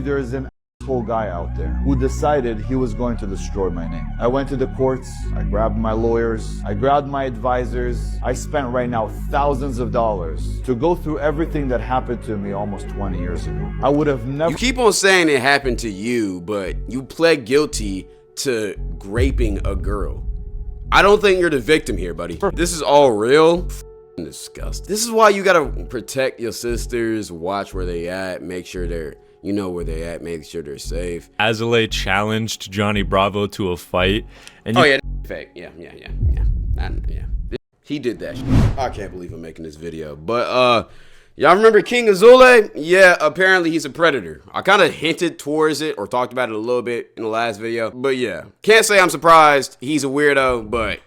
There's an asshole guy out there who decided he was going to destroy my name. I went to the courts, I grabbed my lawyers, I grabbed my advisors. I spent right now thousands of dollars to go through everything that happened to me almost 20 years ago. I would have never— You keep on saying it happened to you, but you pled guilty to raping a girl. I don't think you're the victim here, buddy. This is all real. Disgusting. This is why you gotta protect your sisters, watch where they at, make sure they're— you know where they at, make sure they're safe. Azoulay challenged Johnny Bravo to a fight. And oh yeah, fake. Yeah. He did that shit. I can't believe I'm making this video. But y'all remember King Azoulay? Yeah, apparently he's a predator. I kind of hinted towards it or talked about it a little bit in the last video. But yeah, can't say I'm surprised. He's a weirdo, but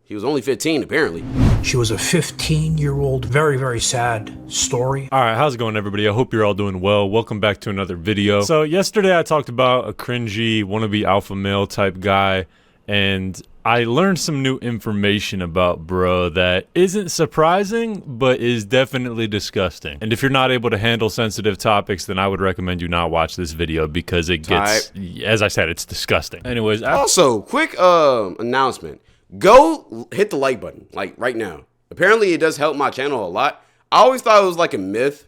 he was only 15 apparently. She was a 15-year-old, very, very sad story. All right, how's it going, everybody? I hope you're all doing well. Welcome back to another video. So yesterday I talked about a cringy, wannabe alpha male type guy, and I learned some new information about bro that isn't surprising, but is definitely disgusting. And if you're not able to handle sensitive topics, then I would recommend you not watch this video because it gets, as I said, it's disgusting. Anyways, also, quick announcement. Go hit the like button, like right now. Apparently it does help my channel a lot. I always thought it was like a myth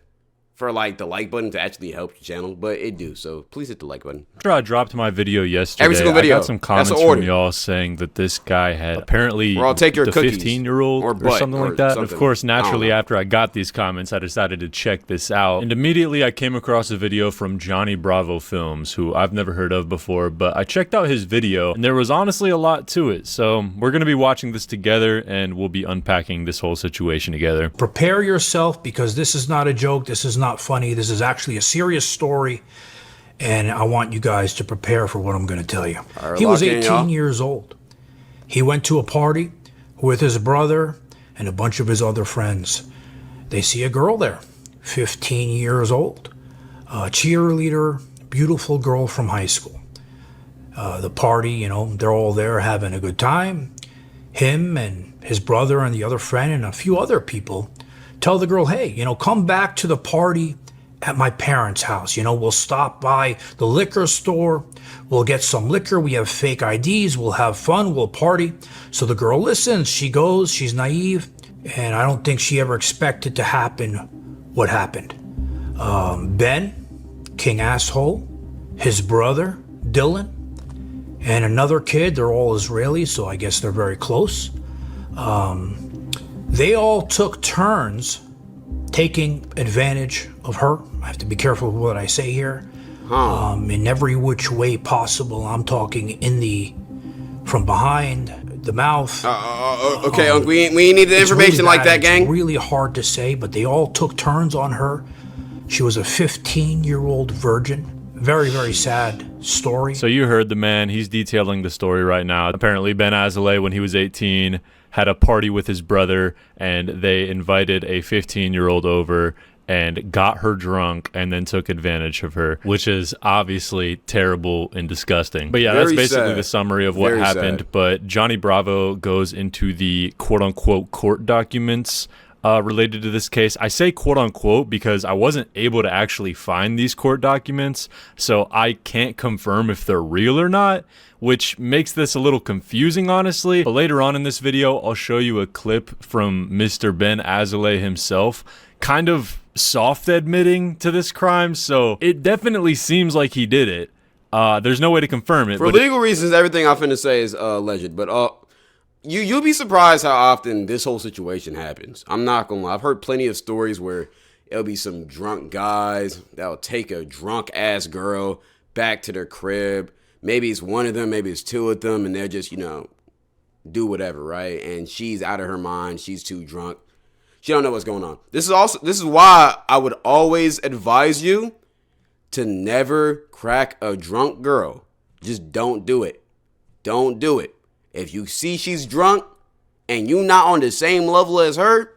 for like the like button to actually help your channel, but it do. So please hit the like button. After I dropped my video yesterday, every single video, I got some comments from y'all saying that this guy had apparently or I'll take your the 15-year-old or something like that. Something. Of course, naturally, after I got these comments, I decided to check this out. And immediately I came across a video from Johnny Bravo Films, who I've never heard of before, but I checked out his video and there was honestly a lot to it. So we're going to be watching this together and we'll be unpacking this whole situation together. Prepare yourself because this is not a joke. This is not funny. This is actually a serious story, and I want you guys to prepare for what I'm going to tell you. He was 18 years old. He went to a party with his brother and a bunch of his other friends. They see a girl there, 15 years old, a cheerleader, beautiful girl from high school. The party, you know, they're all there having a good time. Him and his brother and the other friend and a few other people tell the girl, hey, you know, come back to the party at my parents' house. You know, we'll stop by the liquor store. We'll get some liquor. We have fake IDs. We'll have fun. We'll party. So the girl listens. She goes. She's naive. And I don't think she ever expected to happen what happened. Ben, King Asshole, his brother, Dylan, and another kid. They're all Israeli, so I guess they're very close. They all took turns taking advantage of her. I have to be careful with what I say here. In every which way possible. I'm talking from behind, the mouth. Okay, we need the information really like that, gang. It's really hard to say, but they all took turns on her. She was a 15-year-old virgin. Very, very sad story. So you heard the man. He's detailing the story right now. Apparently, Ben Azoulay, when he was 18, had a party with his brother, and they invited a 15-year-old over and got her drunk and then took advantage of her, which is obviously terrible and disgusting. But yeah, that's basically the summary of what happened. But Johnny Bravo goes into the quote-unquote court documents related to this case. I say quote-unquote because I wasn't able to actually find these court documents, so I can't confirm if they're real or not, which makes this a little confusing, honestly. But later on in this video, I'll show you a clip from Mr. Ben Azoulay himself, kind of soft admitting to this crime, so it definitely seems like he did it. There's no way to confirm it. For legal reasons, everything I'm finna say is alleged, but you'll be surprised how often this whole situation happens. I'm not gonna lie. I've heard plenty of stories where it'll be some drunk guys that'll take a drunk ass girl back to their crib. Maybe it's one of them, maybe it's two of them, and they're just, you know, do whatever, right? And she's out of her mind. She's too drunk. She don't know what's going on. This is why I would always advise you to never crack a drunk girl. Just don't do it. Don't do it. If you see she's drunk and you not on the same level as her,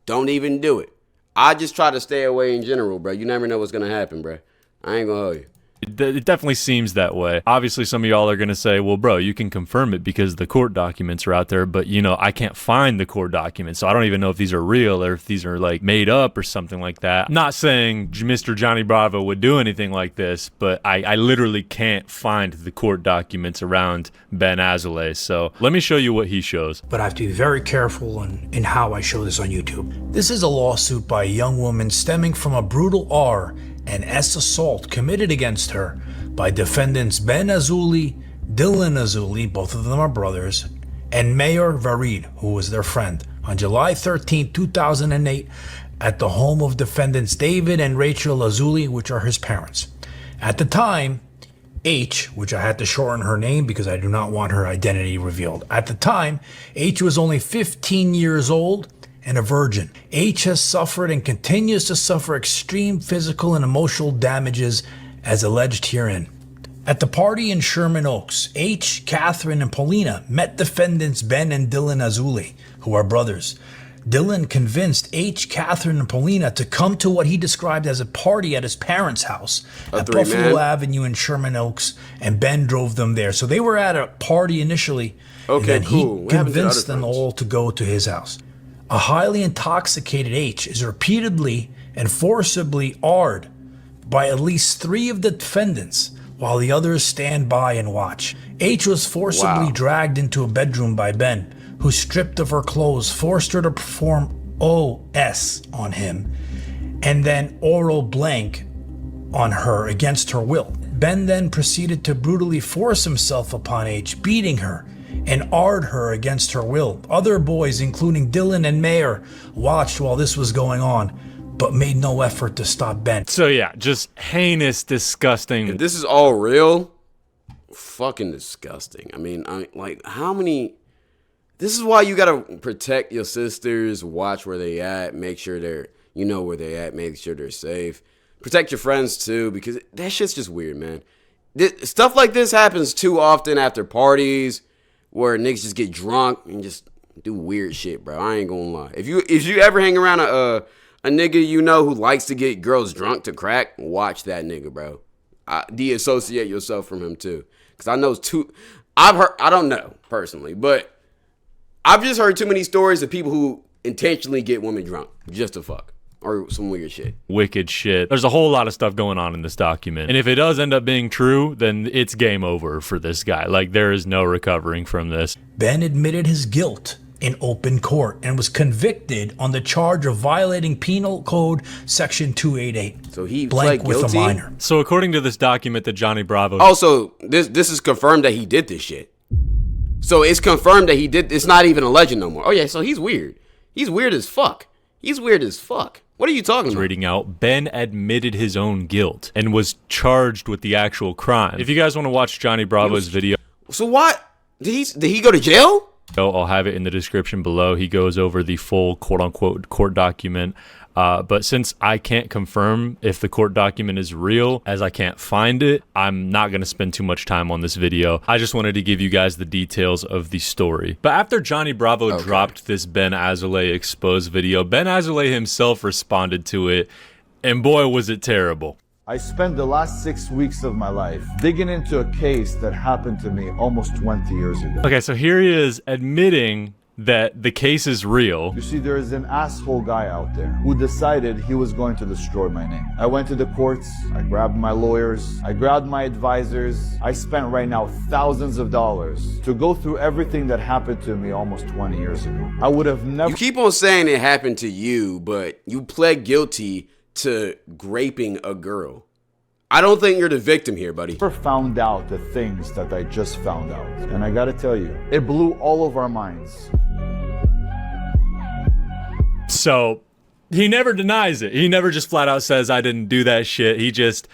don't even do it. I just try to stay away in general, bro. You never know what's going to happen, bro. I ain't going to hold you. It definitely seems that way. Obviously, some of y'all are going to say, well, bro, you can confirm it because the court documents are out there, but, you know, I can't find the court documents, so I don't even know if these are real or if these are, like, made up or something like that. I'm not saying Mr. Johnny Bravo would do anything like this, but I literally can't find the court documents around Ben Azoulay, so let me show you what he shows. But I have to be very careful in how I show this on YouTube. This is a lawsuit by a young woman stemming from a brutal R and S assault committed against her by defendants Ben Azoulay, Dylan Azoulay, both of them are brothers, and Mayor Vareed, who was their friend, on July 13, 2008, at the home of defendants David and Rachel Azoulay, which are his parents. At the time, H, which I had to shorten her name because I do not want her identity revealed. At the time, H was only 15 years old and a virgin. H has suffered and continues to suffer extreme physical and emotional damages as alleged herein. At the party in Sherman Oaks, H, Catherine, and Paulina met defendants Ben and Dylan Azoulay, who are brothers. Dylan convinced H, Catherine, and Paulina to come to what he described as a party at his parents' house at Buffalo Avenue in Sherman Oaks, and Ben drove them there. So they were at a party initially, and then he convinced them all to go to his house. A highly intoxicated H is repeatedly and forcibly R'd by at least 3 of the defendants, while the others stand by and watch. H was forcibly dragged into a bedroom by Ben, who stripped of her clothes, forced her to perform OS on him, and then oral blank on her against her will. Ben then proceeded to brutally force himself upon H, beating her and R'd her against her will. Other boys, including Dylan and Mayer, watched while this was going on, but made no effort to stop Ben. So yeah, just heinous, disgusting. If this is all real, fucking disgusting. I mean, like, how many... This is why you gotta protect your sisters, watch where they at, make sure you know where they at, make sure they're safe. Protect your friends too, because that shit's just weird, man. Stuff like this happens too often after parties, where niggas just get drunk and just do weird shit, bro. I ain't gonna lie. If you ever hang around a nigga you know who likes to get girls drunk to crack, watch that nigga, bro. De-associate yourself from him too, because I know I don't know personally, but I've just heard too many stories of people who intentionally get women drunk just to fuck. Or some weird shit. Wicked shit. There's a whole lot of stuff going on in this document. And if it does end up being true, then it's game over for this guy. Like, there is no recovering from this. Ben admitted his guilt in open court and was convicted on the charge of violating Penal Code Section 288. So he blank pled with guilty? a minor. So according to this document that Johnny Bravo... Also, this is confirmed that he did this shit. So it's confirmed that he did. It's not even a legend no more. Oh yeah, so he's weird. He's weird as fuck. He's weird as fuck. What are you talking about? Reading out, Ben admitted his own guilt and was charged with the actual crime. If you guys want to watch Johnny Bravo's video... So what? Did he go to jail? I'll have it in the description below. He goes over the full quote-unquote court document. But since I can't confirm if the court document is real, as I can't find it, I'm not going to spend too much time on this video. I just wanted to give you guys the details of the story. But after Johnny Bravo dropped this Ben Azoulay exposed video, Ben Azoulay himself responded to it, and boy, was it terrible. I spent the last 6 weeks of my life digging into a case that happened to me almost 20 years ago. Okay, so here he is admitting that the case is real. You see, there is an asshole guy out there who decided he was going to destroy my name. I went to the courts, I grabbed my lawyers, I grabbed my advisors. I spent right now thousands of dollars to go through everything that happened to me almost 20 years ago. I would have never... You keep on saying it happened to you, but you pled guilty to raping a girl. I don't think you're the victim here, buddy. Never found out the things that I just found out. And I gotta tell you, it blew all of our minds. So he never denies it. He never just flat out says, I didn't do that shit. He just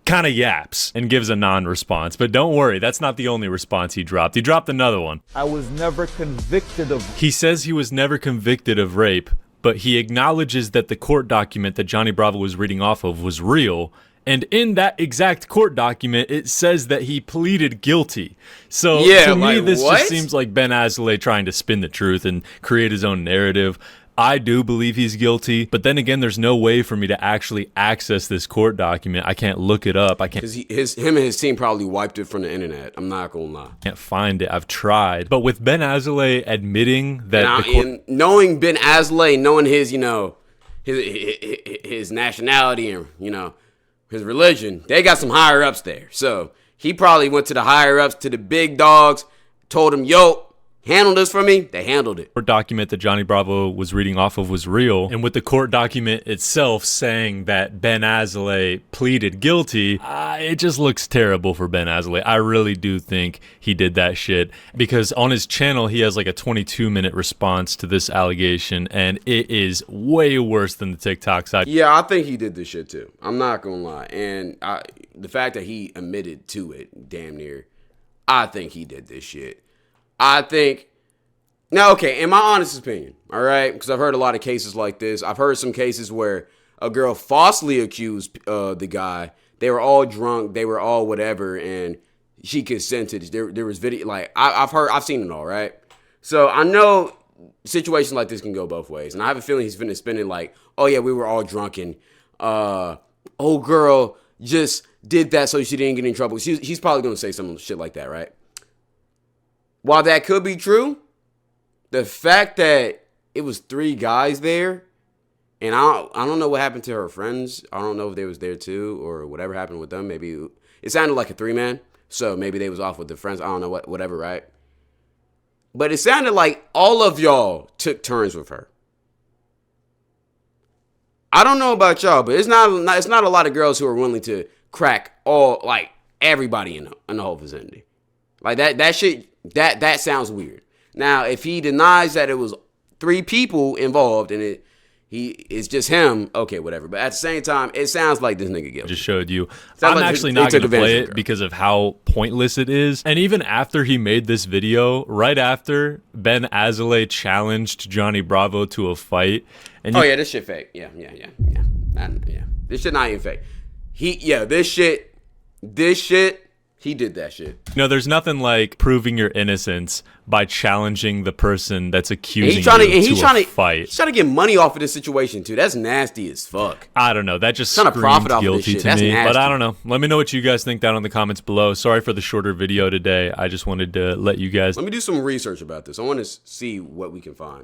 kind of yaps and gives a non-response. But don't worry, that's not the only response he dropped. He dropped another one. I was never convicted of... He says he was never convicted of rape, but he acknowledges that the court document that Johnny Bravo was reading off of was real. And in that exact court document, it says that he pleaded guilty. So yeah, to me, like, this what? just seems like Ben Azoulay trying to spin the truth and create his own narrative. I do believe he's guilty, but then again, there's no way for me to actually access this court document. I can't look it up. I can't. Because him and his team probably wiped it from the internet. I'm not gonna lie. Can't find it. I've tried. But with Ben Azoulay admitting that and knowing Ben Azoulay, knowing his, you know, his nationality and, you know, his religion, they got some higher ups there. So he probably went to the higher ups, to the big dogs, told them, yo, handle this for me. They handled it. Court document that Johnny Bravo was reading off of was real, and with the court document itself saying that Ben Azoulay pleaded guilty, it just looks terrible for Ben Azoulay. I really do think he did that shit, because on his channel he has like a 22-minute response to this allegation, and it is way worse than the TikTok side. Yeah, I think he did this shit too. I'm not gonna lie, and the fact that he admitted to it, damn near, I think he did this shit. I think, now, okay, in my honest opinion, all right, because I've heard a lot of cases like this. I've heard some cases where a girl falsely accused the guy. They were all drunk, they were all whatever, and she consented. There was video, like, I've seen it all, right? So I know situations like this can go both ways, and I have a feeling he's finna spin it like, oh yeah, we were all drunk, and old girl just did that so she didn't get in trouble. He's probably gonna say some shit like that, right? While that could be true, the fact that it was 3 guys there, and I don't know what happened to her friends. I don't know if they was there too or whatever happened with them. Maybe it sounded like a 3-man, so maybe they was off with their friends. I don't know, whatever, right? But it sounded like all of y'all took turns with her. I don't know about y'all, but it's not a lot of girls who are willing to crack everybody in the whole vicinity. Like that shit. That sounds weird. Now, if he denies that it was 3 people involved and it's just him, okay, whatever. But at the same time, it sounds like this nigga guilty. Just showed you. I'm actually not going to play it because of how pointless it is. And even after he made this video, right after, Ben Azoulay challenged Johnny Bravo to a fight. And yeah, this shit fake. Yeah. This shit not even fake. This shit. He did that shit. No, there's nothing like proving your innocence by challenging the person that's accusing you to a fight. He's trying to get money off of this situation too. That's nasty as fuck. I don't know. That just screams guilty to me. But I don't know. Let me know what you guys think down in the comments below. Sorry for the shorter video today. I just wanted to let you guys. Let me do some research about this. I want to see what we can find.